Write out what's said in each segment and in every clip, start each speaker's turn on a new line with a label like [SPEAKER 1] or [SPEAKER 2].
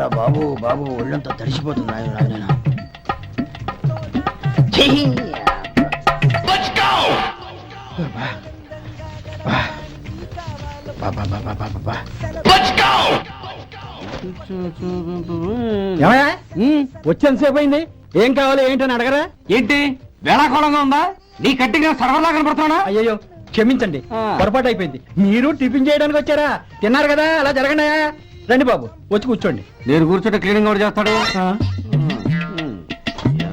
[SPEAKER 1] తొందరగా బాబు బాబు ఒళ్ళంతా తడిసిపోతుంది నాయన
[SPEAKER 2] వచ్చేంతసేపు అయింది. ఏం కావాలి ఏంటని అడగరా? ఏంటి వేళాకోళంగా ఉందా? నీ కట్టిగా సర్వర్లా కనపడుతున్నా. అయ్యో క్షమించండి, పొరపాటు అయిపోయింది. మీరు టిఫిన్ చేయడానికి వచ్చారా? తిన్నారు కదా, అలా జరగండి. రండి బాబు, వచ్చి కూర్చోండి. నేను కూర్చోండి, క్లీనింగ్ కూడా చేస్తాడు.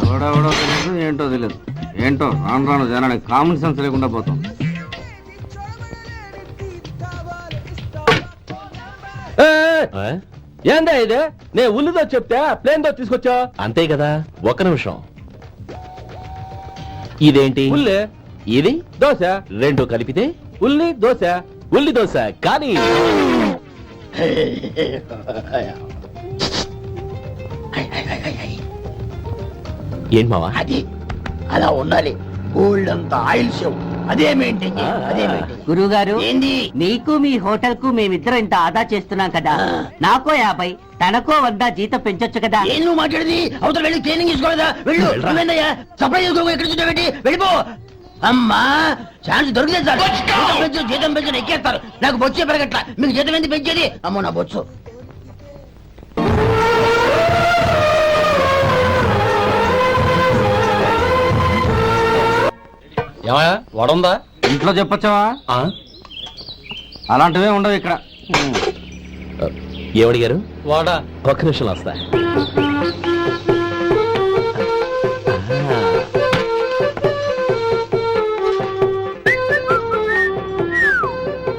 [SPEAKER 2] ఎవడెవడో తెలియదు, ఏంటో తెలియదు. ఏంటో రాను రాను జనానికి కామన్ సెన్స్ లేకుండా పోతాం. ఏందా ఇది? నేను ఉల్లిదో చెప్తే ప్లేన్ తో తీసుకొచ్చా
[SPEAKER 3] అంతే కదా. ఒక్క నిమిషం. ఇదేంటి?
[SPEAKER 2] ఉల్లి.
[SPEAKER 3] ఇది
[SPEAKER 2] దోశ.
[SPEAKER 3] రెండు కలిపితే
[SPEAKER 2] ఉల్లి దోశ.
[SPEAKER 3] ఉల్లి దోశ. కానీ ఏం మావా?
[SPEAKER 1] అది అలా ఉండాలి. గోల్డ్ అంత ఆయిల్ షో అదే మెయింటైన్ చేయాలి. అదే మెయింటైన్.
[SPEAKER 4] గురువుగారు,
[SPEAKER 1] ఏంది?
[SPEAKER 4] మీకు మీ హోటల్ కు మేమిద్దరం ఇంత ఆదా చేస్తున్నాం కదా, నాకో 50 తనకో 100 జీతం పెంచొచ్చు కదా.
[SPEAKER 1] ఏం నువ్వు మాట్లాడేది? అవతల వెళ్ళి ట్రైనింగ్ తీసుకోలేదా? వెళ్ళు. నువ్వేందయ్యా సప్లై చేసుకో, ఎక్కడ చూసావేంటి? వెళ్ళిపో. అమ్మా ఛాన్స్ దొరికితే చాలు. జీతం పెంచు ఎక్కేస్తారు. నాకు బొచ్చే పెరగట్ల. మీకు జీతం ఎందుకు పెంచేది? అమ్మో నా బొచ్చు.
[SPEAKER 2] ఏమయ్యా వడుందా? ఇంట్లో చెప్పొచ్చావా? అలాంటివే ఉండవు ఇక్కడ.
[SPEAKER 3] ఏమడిగారు?
[SPEAKER 2] వాడా.
[SPEAKER 3] ఒక్క నిమిషం వస్తా.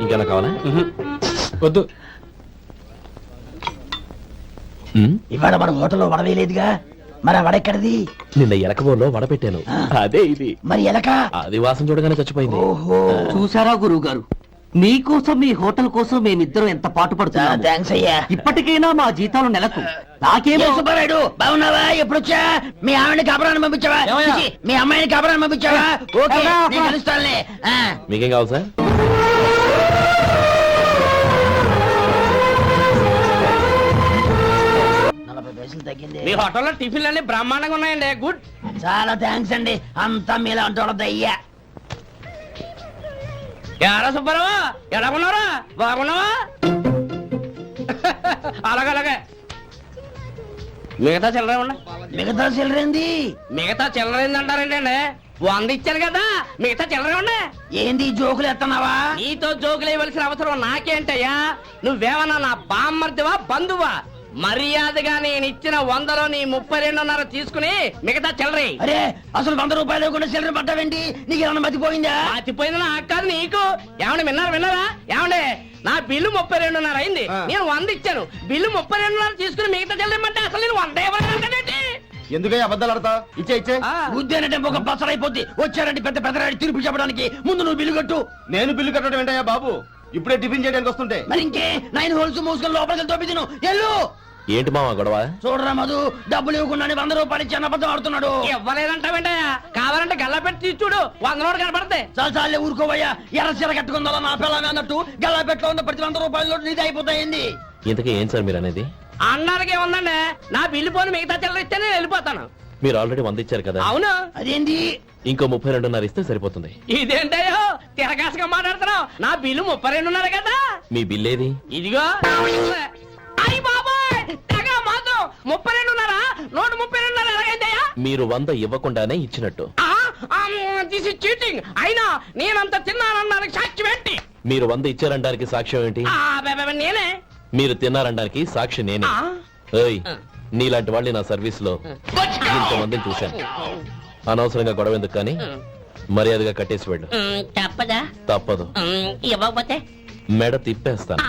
[SPEAKER 3] ఇంకేనా కావాలా?
[SPEAKER 2] వద్దు.
[SPEAKER 1] ఇవాళ మన హోటల్లో వడవేయలేదుగా, మరి ఆ వడెక్కడిది?
[SPEAKER 3] నిన్న ఎలకబోలో వడ పెట్టాను, అదే ఇది.
[SPEAKER 1] మరి ఎలక?
[SPEAKER 3] అది వాసన చూడగానే చచ్చిపోయింది.
[SPEAKER 1] ఓహో,
[SPEAKER 4] చూసారా గురువు గారు, మీకోసం మీ హోటల్ కోసం మేమిద్దరం ఎంత పాటు పడుతున్నాము.
[SPEAKER 1] థాంక్స్ అయ్యా.
[SPEAKER 4] ఇప్పటికైనా మా జీతాలు నెలకు నాకేమో.
[SPEAKER 1] సుబ్బారాయుడు బాగున్నావా? ఎప్పుడొచ్చా? మీ ఆవిడని కాపురాన్ని పంపించావా? చిచి, మీ అమ్మాయిని కాపురాన్ని పంపించావా? ఓకే, నేను కలుస్తానులే.
[SPEAKER 3] మీకేం కావాలి సార్?
[SPEAKER 2] మీ హోటల్లో టిఫిన్లు అన్ని బ్రహ్మాండంగా ఉన్నాయండి. గుడ్.
[SPEAKER 1] చాలా థ్యాంక్స్ అండి. అంతా మీలా అంటాడు అయ్యా.
[SPEAKER 2] ఎరా సుబ్బారావు, ఎలా ఉన్నారా? బాగున్నావా? అలాగే. మిగతా చిల్లర ఉన్నా.
[SPEAKER 1] మిగతా చిల్లరేంది?
[SPEAKER 2] మిగతా చిల్లరేంది అంటారేంటండి? 100 ఇచ్చాను కదా, మిగతా చిల్లర ఉండే.
[SPEAKER 1] ఏంది జోకులు ఎత్తన్నావా?
[SPEAKER 2] నీతో జోకులు ఇవ్వాల్సిన అవసరం నాకేంటయ్యా? నువ్వేమన్నా నా బామ్మర్దివా, బంధువా? మర్యాదగా నేను ఇచ్చిన 100లో నీ 32.5 తీసుకుని మిగతా చిల్లరే.
[SPEAKER 1] అరే అసలు 100 రూపాయలు కూడా చిల్లర పట్టావేంటి? నీకు ఏమన్నా మతిపోయిందా?
[SPEAKER 2] మతిపోయింది నాకు కాదు, నీకు. ఏమండి విన్నారా? ఏమండి, నా బిల్లు 32.5 అయింది. నేను 100 ఇచ్చాను. బిల్లు 32.5 తీసుకుని మిగతా చెల్లిమంటే అసలు నేను 100 ఇవ్వాలంటే
[SPEAKER 3] ఎందుకయ్యా అబద్ధాలు ఆడతా? ఇచ్చే
[SPEAKER 1] ఉద్యానంటే ఒక బసరైపోద్ది. వచ్చారంటే పెద్ద పెద్దరాడి తీర్పు చెప్పడానికి ముందు నువ్వు బిల్లు కట్టు.
[SPEAKER 3] నేను బిల్లు కట్టడం ఏంటయ్యా బాబు? ఇప్పుడే టిఫిన్ చేయడానికి వస్తుంటే.
[SPEAKER 1] మరి ఇంకే 9 హోల్స్ మూసుకొని లోపలికి తోపిదిను. ఎల్లు.
[SPEAKER 3] ఏంటి మావా గొడవ?
[SPEAKER 1] చూడరా మధు, డబ్బులు ఇవ్వకుండానే 100 రూపాయలు ఇచ్చి అబద్ధం ఆడుతున్నాడు.
[SPEAKER 2] ఇవ్వలేదంటావేంటయ్యా? కావాలంటే గల్లా పెట్టి తీసి చూడు, 100 నోటు కనపడతాయి.
[SPEAKER 1] చాలే ఊరుకోవయ్యా. ఎర్ర చీర కట్టుకుందా నా పిల్లమే అన్నట్టు గల్లా పెట్టులో ఉన్న ప్రతి 100 రూపాయలు నీది అయిపోతాయింది.
[SPEAKER 3] ఇంతకీ ఏం సార్ మీరు అనేది?
[SPEAKER 2] అన్నారకి ఏముందండి, నా బిల్లు పోని మిగతా చిల్లర ఇస్తే నేను వెళ్ళిపోతాను.
[SPEAKER 3] మీరు ఆల్రెడీ 100 ఇచ్చారు కదా.
[SPEAKER 2] అవును.
[SPEAKER 1] అదేంటి?
[SPEAKER 3] ఇంకో 32.5 ఇస్తే సరిపోతుంది.
[SPEAKER 2] ఇదేంటయ్యో తిరగాసుగా మాట్లాడుతున్నావు? నా బిల్లు 32.5 కదా.
[SPEAKER 3] మీ బిల్ ఏది?
[SPEAKER 2] ఇదిగో. అయ్యి బాబాయ్, తెగ మాతో 32.5 నోటు 32.5 ఎలాగైందయ్యా?
[SPEAKER 3] మీరు 100 ఇవ్వకుండానే ఇచ్చినట్టు.
[SPEAKER 2] This is cheating. అయినా నేనంత తిన్నానన్నానికి సాక్షి ఏంటి?
[SPEAKER 3] మీరు 100 ఇచ్చారనడానికి సాక్ష్యం ఏంటి?
[SPEAKER 2] నేనే.
[SPEAKER 3] మీరు తిన్నారనడానికి సాక్షి నేనే. ఏయ్, నీలాంటి వాళ్ళని నా సర్వీస్ లో ఇంతమందిని చూశాను. అనవసరంగా గొడవ ఎందుకు, కానీ మర్యాదగా కట్టేసి వెళ్ళు.
[SPEAKER 4] తప్పదా?
[SPEAKER 3] తప్పదు.
[SPEAKER 4] ఇవ్వకపోతే
[SPEAKER 3] మెడ తిప్పేస్తాను.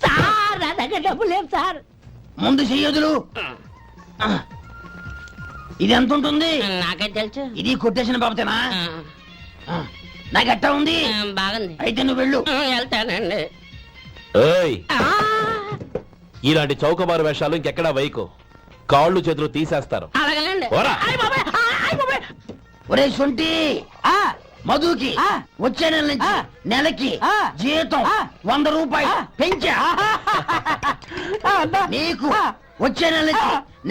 [SPEAKER 4] సార్, నా దగ్గర డబ్బు లేదు సార్.
[SPEAKER 1] ముందు చెయ్యదులు. ఇది ఎంత ఉంటుంది?
[SPEAKER 4] నాకే తెలుసు.
[SPEAKER 1] ఇది కొట్టేసిన బాబతేనా? నాకు ఎట్టా ఉంది?
[SPEAKER 4] బాగుంది.
[SPEAKER 1] అయితే నువ్వు వెళ్ళు.
[SPEAKER 4] వెళ్తానండి.
[SPEAKER 3] ఏయ్, ఇలాంటి చౌకబారు వేషాలు ఇంకెక్కడా వైకు. కాళ్ళు చేతులు తీసేస్తారు.
[SPEAKER 4] అలాగేనండి.
[SPEAKER 1] ఒరే సొంటి, మధుకి వచ్చే నెల నుంచి నెలకి జీతం 100 రూపాయలు పెంచా. నీకు వచ్చే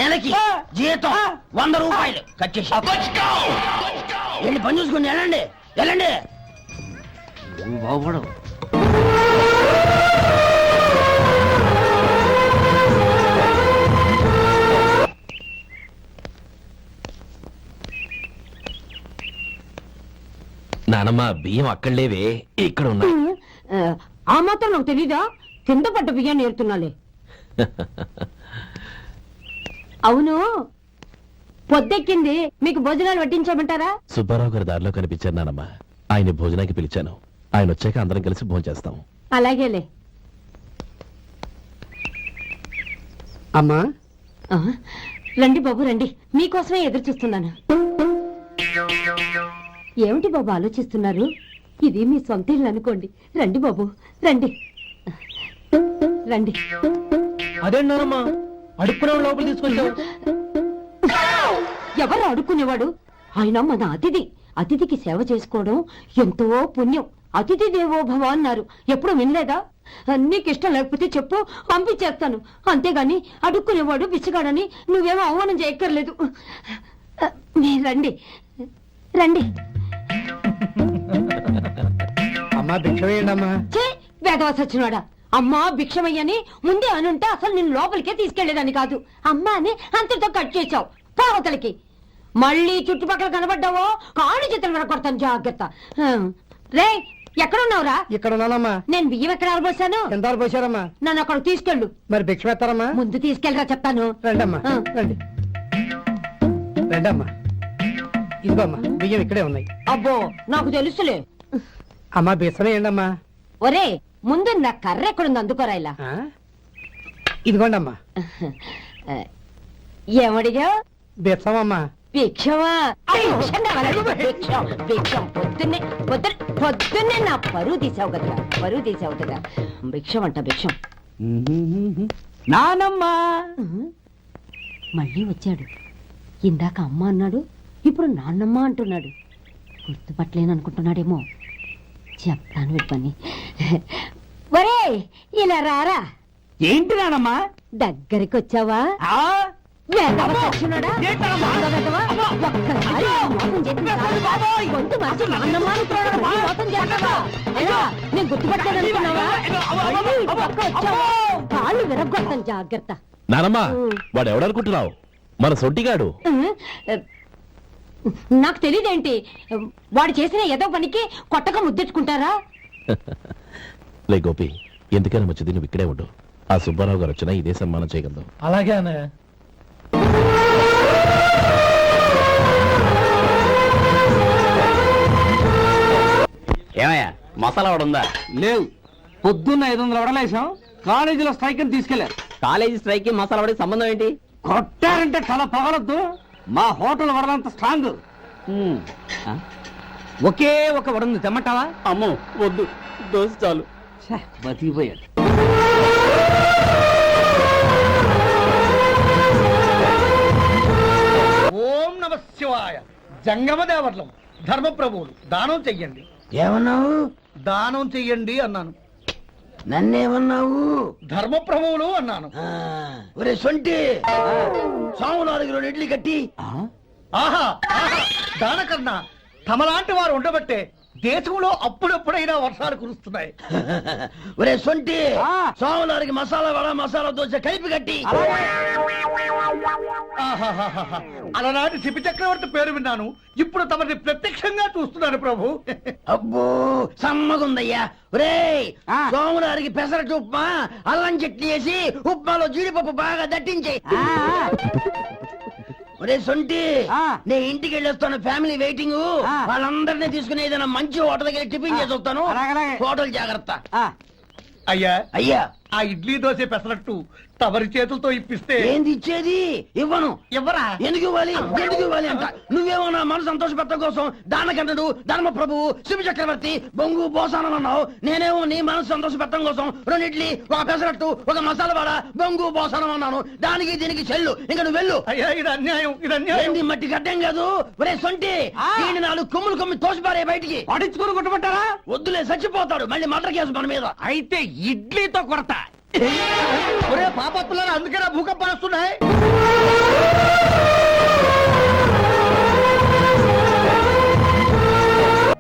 [SPEAKER 1] నెలకి జీతం 100 రూపాయలు కట్ చేసి వెళ్ళి పని చూసుకుని వెళ్ళండి వెళ్ళండి.
[SPEAKER 3] నానమ్మ బియ్యం అక్కడ లేవే, ఇక్కడ ఉన్నాయి.
[SPEAKER 5] ఆ మాత్రం నాకు తెలీదా? కింద పడ్డ బియ్యాన్ని ఏరుతున్నాలే. అవును, పొద్దెక్కింది, మీకు భోజనాలు వడ్డించమంటారా?
[SPEAKER 3] సుబ్బారావు గారి దారిలో కనిపించారు నానమ్మ. ఆయన భోజనానికి పిలిచాను. ఆయన వచ్చాక అందరం కలిసి భోజనం చేస్తాం.
[SPEAKER 5] అలాగేలే.
[SPEAKER 2] అమ్మా
[SPEAKER 5] ఆ, రండి బాబు రండి, మీకోసమే ఎదురు చూస్తున్నాను. ఏమిటి బాబు ఆలోచిస్తున్నారు? ఇది మీ సొంత ఇల్లు అనుకోండి. రండి బాబు రండి రండి.
[SPEAKER 2] అదేంటమ్మా అడుక్కునే లోపల తీసుకొచ్చావు?
[SPEAKER 5] ఎవరు అడుక్కునేవాడు? ఆయన మన అతిథి. అతిథికి సేవ చేసుకోవడం ఎంతో పుణ్యం. అతిథి దేవో భవ అన్నారు, ఎప్పుడు వినలేదా? నీకు ఇష్టం లేకపోతే చెప్పు, పంపించేస్తాను. అంతేగాని అడుక్కునేవాడు బిచ్చగాడని నువ్వేమో అవమానం చేయక్కర్లేదు. మీరు రండి రండి.
[SPEAKER 2] అమ్మా భిక్ష వేయండమ్మా.
[SPEAKER 5] చే వేదవ సచ్చినవాడా, అమ్మా భిక్షమయ్యని ముందే అనుంటే అసలు నిన్ను లోపలికే తీసుకెళ్లేదని కాదు. అమ్మా అని అంతటితో కట్ చేశావు. పావతలకి మళ్ళీ చుట్టుపక్కల కనబడ్డావో కాళ్ళు చేతులు వినకొడతాను, జాగ్రత్త. రే ఎక్కడున్నావురా?
[SPEAKER 2] ఇక్కడ ఉన్నానమ్మా.
[SPEAKER 5] నేను బియ్యం ఎక్కడ ఆరబోసాను?
[SPEAKER 2] ఎంత పోసారమ్మా?
[SPEAKER 5] నన్ను అక్కడ తీసుకెళ్ళు.
[SPEAKER 2] మరి భిక్ష పెడతారమ్మా?
[SPEAKER 5] ముందు తీసుకెళ్ళరా చెప్తాను.
[SPEAKER 2] రండమ్మా
[SPEAKER 5] ఆ.
[SPEAKER 2] రండి రండమ్మా. ఇదిగోమ్మా బియ్యం ఇక్కడే ఉన్నాయి.
[SPEAKER 5] అబ్బో నాకు తెలుసులే.
[SPEAKER 2] అమ్మా బిచ్చం వేయండమ్మా.
[SPEAKER 5] ఒరే ముందు నా కర్ర ఎక్కడుంది, అందుకోరా ఇలా.
[SPEAKER 2] ఆ? ఇదిగోండమ్మా.
[SPEAKER 5] ఏమడిగా?
[SPEAKER 2] బిచ్చమమ్మా.
[SPEAKER 5] భిక్షమా? భిక్షం కావాలా? భిక్షం భిక్షం. పొద్దున్నే నా పరువు తీసావు కదా, పరువు తీసావు కదా. భిక్షం అంట భిక్షం.
[SPEAKER 2] నానమ్మా.
[SPEAKER 5] మళ్ళీ వచ్చాడు. ఇందాక అమ్మ అన్నాడు, ఇప్పుడు నాన్నమ్మ అంటున్నాడు. గుర్తుపట్టలేననుకుంటున్నాడేమో. చెప్తాను వీడి పని. ఒరే ఇలా రారా.
[SPEAKER 2] ఏంటి నానమ్మా?
[SPEAKER 5] దగ్గరికి వచ్చావా? వేదవ సచ్చినోడా? వేదవ. ఒక్కసారి ఈ మోసం చేసిన తర్వాత గొంతు మార్చి నాన్నమ్మ అనుకున్నాడు. మళ్ళీ మోసం చేస్తావా? ఎలా? నేను గుర్తుపట్టలేదనుకున్నావా? మళ్ళీ ఇటు పక్క వచ్చావా? కాళ్ళు విరగొడతాను, జాగ్రత్త.
[SPEAKER 3] నానమ్మ వాడు ఎవడనుకుంటున్నావు? మన సొంటిగాడు.
[SPEAKER 5] నాకు తెలియదేంటి, వాడు చేసిన ఏదో పనికి కొట్టక ముద్దెట్టుకుంటారా?
[SPEAKER 3] లే గోపి, ఎందుకైనా మంచిది నువ్వు ఇక్కడే ఉండు. ఆ సుబ్బారావు గారు వచ్చినా ఇదే సన్మానం చేయగలదు.
[SPEAKER 2] అలాగే అన్నయ్య.
[SPEAKER 6] ఏమయ్యా మసాలా వాడు ఉందా?
[SPEAKER 2] లేవు. పొద్దున్న 500 వడలేసాం. కాలేజీలో స్ట్రైక్ అని తీసుకెళ్లారు.
[SPEAKER 6] కాలేజీ స్ట్రైక్ కి మసాలా వాడికి సంబంధం ఏంటి?
[SPEAKER 2] కొట్టారంటే చాలా పగలొద్దు. మా హోటల్ వడలంత స్ట్రాంగ్. ఒకే ఒక వడ తెమ్మంటావా?
[SPEAKER 6] అమ్మో వద్దు, దోశ చాలు.
[SPEAKER 2] బతికిపోయాడు. ఓం నమ శివాయ. జంగమ దేవర్లం ధర్మప్రభువులు దానం చెయ్యండి.
[SPEAKER 1] ఏమన్నావు?
[SPEAKER 2] దానం చెయ్యండి అన్నాను.
[SPEAKER 1] నన్నేమన్నావు?
[SPEAKER 2] ధర్మప్రభువులు అన్నాను.
[SPEAKER 1] ఒరే సొంటి, సాము 4 ఇడ్లీ కట్టి.
[SPEAKER 2] ఆహా ఆహా, దానకన్నా తమలాంటి వారు ఉండబట్టే దేశంలో అప్పుడెప్పుడైనా వర్షాలు కురుస్తున్నాయి.
[SPEAKER 1] ఒరే సొంటి, సాము 4 మసాలా వడ మసాలా దోశ కలిపి కట్టి.
[SPEAKER 2] ఆహాహాహా, అలనాటి శిపి చక్రవర్తి పేరు విన్నాను, ఇప్పుడు తమని ప్రత్యక్షంగా చూస్తున్నాను ప్రభు.
[SPEAKER 1] అబ్బో సమ్మగుందయ్యా. ఒరే సోములారికి పెసరట్టు ఉప్మా, అల్లం చట్నీ వేసి ఉప్మాలో జీడిపప్పు బాగా దట్టించే. ఒరే సొంటి, నేను ఇంటికి వెళ్ళొస్తాను, ఫ్యామిలీ వెయిటింగ్. వాళ్ళందరినీ తీసుకుని ఏదైనా మంచి హోటల్ దగ్గర టిఫిన్ చేసి వస్తాను. హోటల్ జాగ్రత్త.
[SPEAKER 2] అయ్యా
[SPEAKER 1] అయ్యా,
[SPEAKER 2] ఆ ఇడ్లీ దోశ పెసరట్టు తమరి చేతులతో ఇప్పిస్తే.
[SPEAKER 1] ఏంది ఇచ్చేది? ఇవ్వను.
[SPEAKER 2] ఎవరా?
[SPEAKER 1] ఎందుకు ఇవ్వాలి? ఎందుకు ఇవ్వాలి అంట. నువ్వేమో నా మనసు సంతోషపెట్టడం కోసం దానకంటుడు, ధర్మ ప్రభువు, శివ చక్రవర్తి, బొంగు బోసానం అన్నావు. నేనేమో నీ మనసు సంతోషపెట్టడం కోసం 2 ఇడ్లీ, ఒక పెసరట్టు, ఒక మసాలా వడ, బొంగు బోసానం అన్నాను. దానికి దీనికి చెల్లు. ఇంకా నువ్వు వెళ్ళు.
[SPEAKER 2] అయ్యా ఇది అన్యాయం, ఇది అన్యాయం.
[SPEAKER 1] ఏంది మట్టి గడ్డం కాదు. ఒరే సొంటి, దీన్ని 4 కొమ్ములు కొమ్మి తోసిపారే బయటికి.
[SPEAKER 2] పడించుకుని కొట్టమంటారా?
[SPEAKER 1] వద్దులే, చచ్చిపోతాడు. మళ్ళీ మర్డర్ కేసు మన మీద.
[SPEAKER 2] అయితే ఇడ్లీతో కొడతా. ఒరే పాపత్తులారా అందుకేనా భూకంపాలు వస్తున్నాయి.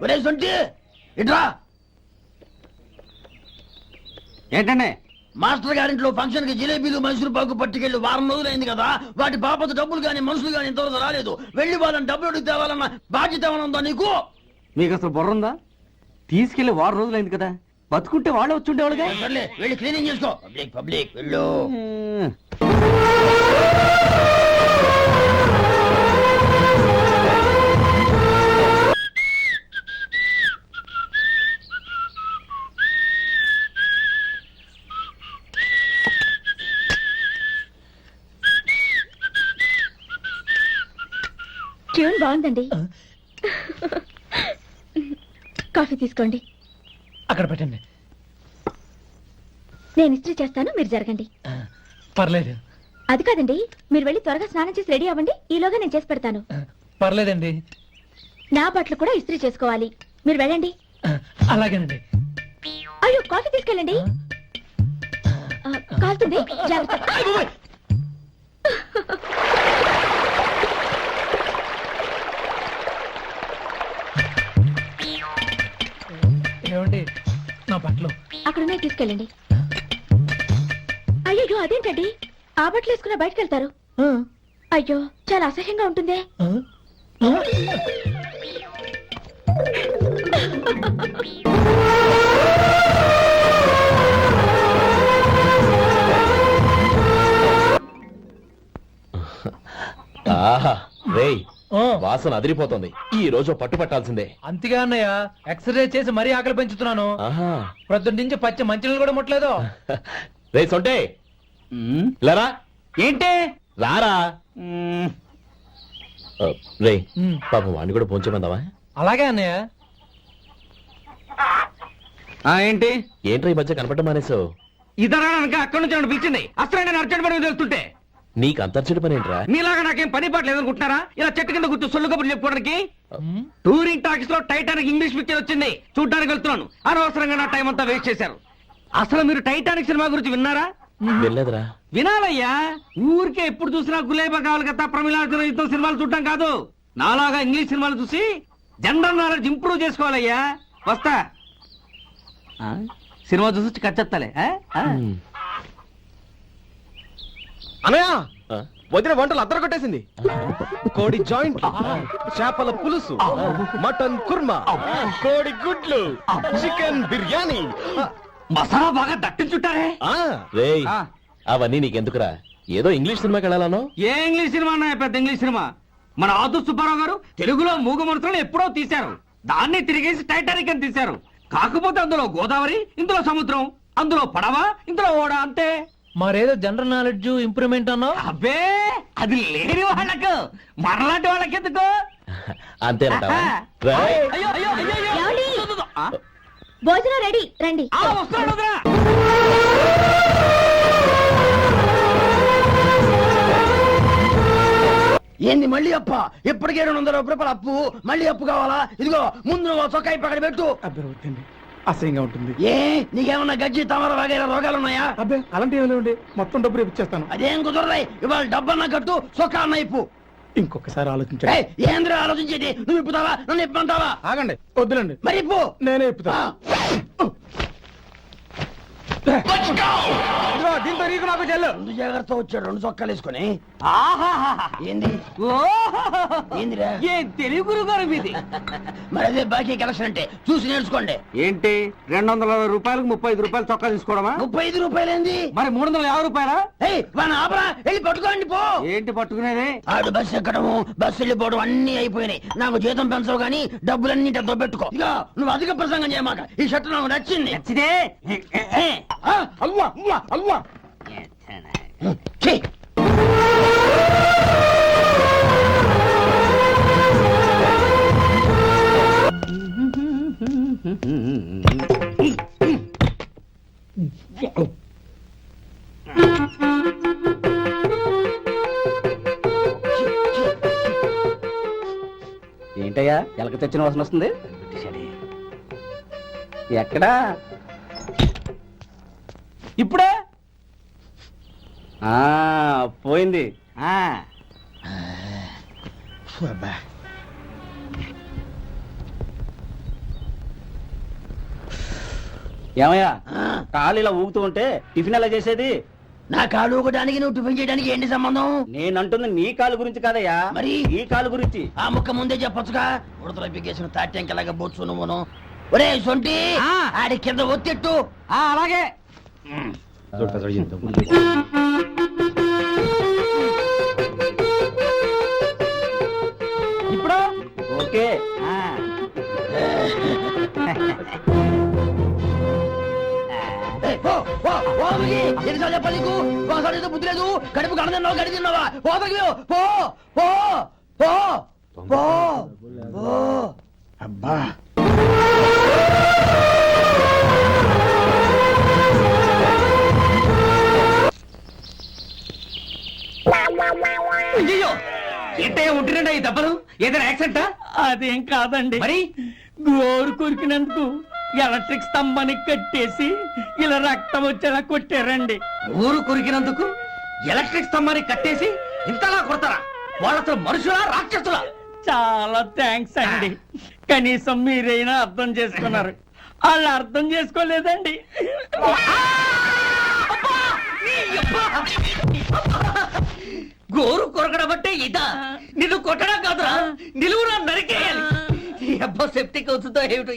[SPEAKER 1] ఒరే సొంటి ఇట్రా.
[SPEAKER 6] ఏంటండి?
[SPEAKER 1] మాస్టర్ గారింట్లో ఫంక్షన్ కి జిలేబీలు మైసూరు పాకు పట్టుకెళ్ళి వారం రోజులైంది కదా, వాటి బాపత డబ్బులు గాని మనుషులు గాని ఇంతవరకు రాలేదు. వెళ్ళి వాళ్ళని డబ్బులు అడిగి తేవాలన్న బాధ్యత ఏమైనా ఉందా నీకు?
[SPEAKER 6] మీకు అసలు బుర్ర ఉందా? తీసుకెళ్లి 6 రోజులైంది కదా, బతుకుంటే వాళ్ళే వచ్చి ఉండేవాళ్ళుగా.
[SPEAKER 1] సర్లే వెళ్ళి క్లీనింగ్ చేసుకో. పబ్లిక్ పబ్లిక్ వెళ్ళు.
[SPEAKER 7] ట్యూన్ బాగుందండి. కాఫీ తీసుకోండి.
[SPEAKER 2] అక్కడ పెట్టండి.
[SPEAKER 7] నేను ఇస్త్రీ చేస్తాను, మీరు జరగండి.
[SPEAKER 2] పర్లేదు.
[SPEAKER 7] అది కాదండి, మీరు వెళ్ళి త్వరగా స్నానం చేసి రెడీ అవ్వండి, ఈలోగా నేను చేసి పెడతాను.
[SPEAKER 2] పర్లేదండి.
[SPEAKER 7] నా బట్టలు కూడా ఇస్త్రీ చేసుకోవాలి, మీరు వెళ్ళండి.
[SPEAKER 2] అలాగేనండి.
[SPEAKER 7] అయ్యో కాఫీ తీసుకెళ్ళండి. కాలుతుంది, జాగ్రత్త.
[SPEAKER 2] ఏమండి నా బట్టలు
[SPEAKER 7] అక్కడున్నాయి, తీసుకెళ్ళండి. అయ్యో అదేంటండి, ఆ బట్టలు వేసుకున్న బయటకు వెళ్తారు? అయ్యో చాలా అసహ్యంగా ఉంటుందే.
[SPEAKER 3] ఆహా రేయ్, వాసన అదిరిపోతుంది. ఈ రోజు పట్టు పట్టాల్సిందే.
[SPEAKER 2] అంతగా అన్నయ్య, ఎక్సర్సైజ్ చేసి మరీ ఆకలి పెంచుతున్నాను.
[SPEAKER 3] ఆహా
[SPEAKER 2] ప్రొద్దున నుంచి పచ్చి మంచినీళ్ళు కూడా ముట్టలేదు.
[SPEAKER 3] రే సొంటే లేరా.
[SPEAKER 6] ఏంటి?
[SPEAKER 3] రారా. రే పాపం వాడిని కూడా పోంచమందావా?
[SPEAKER 2] అలాగే అన్నయ్య.
[SPEAKER 6] ఏంటి?
[SPEAKER 3] ఏంట్రా ఈ మధ్య కనపడటం మానేసావు?
[SPEAKER 6] ఇదరా అక్కడి నుంచి నన్ను పిలిచింది. అసలు నేను అర్జెంట్ పని తెలుస్తుంటే
[SPEAKER 3] నీకు అంతర్చడి పని ఏంట్రా?
[SPEAKER 6] మీలాగా నాకేం పని పాట లేదనుకుంటున్నారా? ఇలా చెట్టు కింద కూర్చో సొల్లు కబుర్లు చెప్పుకోవడానికి. టూరింగ్ టాకీస్ లో టైటానిక్ ఇంగ్లీష్ పిక్చర్ వచ్చింది, చూడ్డానికి వెళ్తున్నాను. అనవసరంగా నా టైం అంతా వేస్ట్ చేశారు. అసలు మీరు టైటానిక్ సినిమా గురించి విన్నారా?
[SPEAKER 3] వెళ్ళలేదురా.
[SPEAKER 6] వినాలయ్యా. ఊరికే ఎప్పుడు చూసినా గులేబా కావాలి కదా, ప్రమిళార్జున యుద్ధం సినిమాలు చూడటం కాదు. నాలాగా ఇంగ్లీష్ సినిమాలు చూసి జనరల్ నాలెడ్జ్ ఇంప్రూవ్ చేసుకోవాలయ్యా. వస్తా. సినిమా చూసి కచ్చెత్తాలే.
[SPEAKER 8] అనయా
[SPEAKER 3] ఆ?
[SPEAKER 8] వదిన వంటలు అద్దరు కొట్టేసింది. కోడి జాయింట్, చేపల పులుసు, మటన్ కుర్మా, కోడి గుడ్లు, చికెన్ బిర్యానీ.
[SPEAKER 6] మసాలా బాగా దట్టించుంటారే.
[SPEAKER 8] ఆ
[SPEAKER 3] రేయ్
[SPEAKER 6] ఆ.
[SPEAKER 3] అవన్నీ నీకెందుకురా? ఏదో ఇంగ్లీష్ సినిమాకి వెళ్ళాలనో.
[SPEAKER 6] ఏ ఇంగ్లీష్ సినిమా అన్నా, పెద్ద ఇంగ్లీష్ సినిమా. మన ఆదు సుబ్బారావు గారు తెలుగులో మూగమరుతులను ఎప్పుడో తీశారు. దాన్ని తిరిగేసి టైటానిక్ అని తీశారు. కాకపోతే అందులో గోదావరి, ఇందులో సముద్రం, అందులో పడవ, ఇందులో ఓడ, అంతే.
[SPEAKER 2] మరేదో జనరల్ నాలెడ్జ్ ఇంప్రూవ్మెంట్ అన్నావు.
[SPEAKER 6] అబ్బే అది లేని వాళ్ళకు, మనలాంటి వాళ్ళకి ఎందుకు?
[SPEAKER 3] అంతేనంటావా? రేయ్,
[SPEAKER 6] అయ్యో అయ్యో అయ్యో అయ్యో.
[SPEAKER 7] ఏమండి?
[SPEAKER 6] దు, దు, దు. ఆ?
[SPEAKER 7] భోజనం రెడీ, రండి.
[SPEAKER 6] వస్తున్నాడు వదరా.
[SPEAKER 1] ఏంది మళ్ళీ అప్ప? ఇప్పటికే 200 రూపాయల అప్పు, మళ్ళీ అప్పు కావాలా? ఇదిగో ముందు నువ్వు చొక్కా పక్కన పెట్టు.
[SPEAKER 2] అబ్బే వద్దండి, అసహ్యంగా ఉంటుంది.
[SPEAKER 1] ఏ నీకేమన్నా గజ్జి తమర వగైరా రోగాలున్నాయా?
[SPEAKER 2] అబ్బే అలాంటి ఏమి మొత్తం డబ్బు రేపు ఇచ్చేస్తాను.
[SPEAKER 1] అదేం కుదరరాయి. ఇవాళ డబ్బన్నా కట్టు, చొక్కా అన్న ఇప్పు.
[SPEAKER 2] ఇంకొకసారి ఆలోచించండి.
[SPEAKER 1] ఏయ్, ఏంద్రా ఆలోచించేది? నువ్వు ఇప్పుతావా, నన్ను ఇప్పమంటావా?
[SPEAKER 2] ఆగండి, వద్దులండి,
[SPEAKER 1] మరి ఇప్పు.
[SPEAKER 2] నేనే ఇప్పుతా. దీంతో నీకు నాకు చెల్లు.
[SPEAKER 1] ముందు జాగ్రత్త వచ్చాడు 2 చొక్కాలు వేసుకొని.
[SPEAKER 6] ఆహాహాహా.
[SPEAKER 1] ఏంది
[SPEAKER 6] ఓహోహోహో.
[SPEAKER 1] ఏందిరా?
[SPEAKER 6] ఏ తెలుగు గురువు గారు మీది.
[SPEAKER 1] మరి అదే బాకీ కలెక్షన్ అంటే చూసి నేర్చుకోండి.
[SPEAKER 6] ఏంటి 260 రూపాయలకు 35 రూపాయలు చొక్కా తీసుకోవడమా?
[SPEAKER 1] 35 రూపాయలేంది?
[SPEAKER 6] మరి 350 రూపాయలా?
[SPEAKER 1] ఏయ్ వాడిని ఆపరా, వెళ్ళి పట్టుకోండి పో.
[SPEAKER 6] ఏంటి పట్టుకునేది?
[SPEAKER 1] ఆడు బస్సు ఎక్కడము, బస్సు వెళ్ళిపోవడం అన్ని అయిపోయినాయి. నాకు జీతం పెంచవు గానీ డబ్బులన్నీ దొబ్బెట్టుకో. ఇక నువ్వు అధిక ప్రసంగం చేయమాక. ఈ షర్ట్ నాకు నచ్చింది.
[SPEAKER 6] నచ్చితే
[SPEAKER 1] అల్వా అల్వా అల్వా. ఛీ!
[SPEAKER 6] ఏంటయ్యా ఎలక తెచ్చిన వాసన వస్తుంది? ఎక్కడా? ఇప్పుడే పోయింది. ఏమయ్యా కాలు ఇలా ఊగుతూ ఉంటే టిఫిన్ ఎలా చేసేది?
[SPEAKER 1] నా కాలు ఊగడానికి నువ్వు టిఫిన్ చేయడానికి ఏంటి సంబంధం?
[SPEAKER 6] నేనంటుంది నీ కాలు గురించి కాదయ్యా,
[SPEAKER 1] మరి
[SPEAKER 6] ఈ కాలు గురించి.
[SPEAKER 1] ఆ ముక్క ముందే చెప్పొచ్చుగా. ఉడతలో పిగేసిన తాట్యంకలాగా బొచ్చు నువ్వును. ఒరే సొంటి, ఆడి కింద ఒత్తిట్టు.
[SPEAKER 6] అలాగే.
[SPEAKER 2] ఇప్పుడు
[SPEAKER 6] ఓకే.
[SPEAKER 1] ఏయ్, పో, పో, పో అక్కడికి. ఎన్నిసార్లు చెప్పాలి నీకు? ఒకసారి ఏదో బుద్ధి లేదు. కడుపు గడ తిన్నావా, గడి తిన్నావా? పో అక్కడికి, పో, పో, పో, పో, పో. అబ్బా.
[SPEAKER 6] అయ్యో ఏంటయ్యా ఉంటున్నాడా ఈ దెబ్బలు? ఏదైనా యాక్సిడెంటా?
[SPEAKER 2] అదేం కాదండి,
[SPEAKER 6] మరి
[SPEAKER 2] గోరు కొరికినందుకు ఎలక్ట్రిక్ స్తంభానికి కట్టేసి ఇలా రక్తం వచ్చేలా కొట్టారండి.
[SPEAKER 6] ఊరు కొరికినందుకు ఎలక్ట్రిక్ స్తంభాన్ని కట్టేసి ఇంతలా కొడతారా? వాళ్ళతో మనుషులా రాక్షసులా?
[SPEAKER 2] చాలా థ్యాంక్స్ అండి, కనీసం మీరైనా అర్థం చేసుకున్నారు. వాళ్ళు అర్థం చేసుకోలేదండి.
[SPEAKER 6] గోరు కొరకడం అంటే ఇదా? నిన్ను కొట్టడం కాదురా, నిలువురా నరికేయాలి. ఈ అబ్బా సెప్టిక్ అవుతుందో ఏమిటో.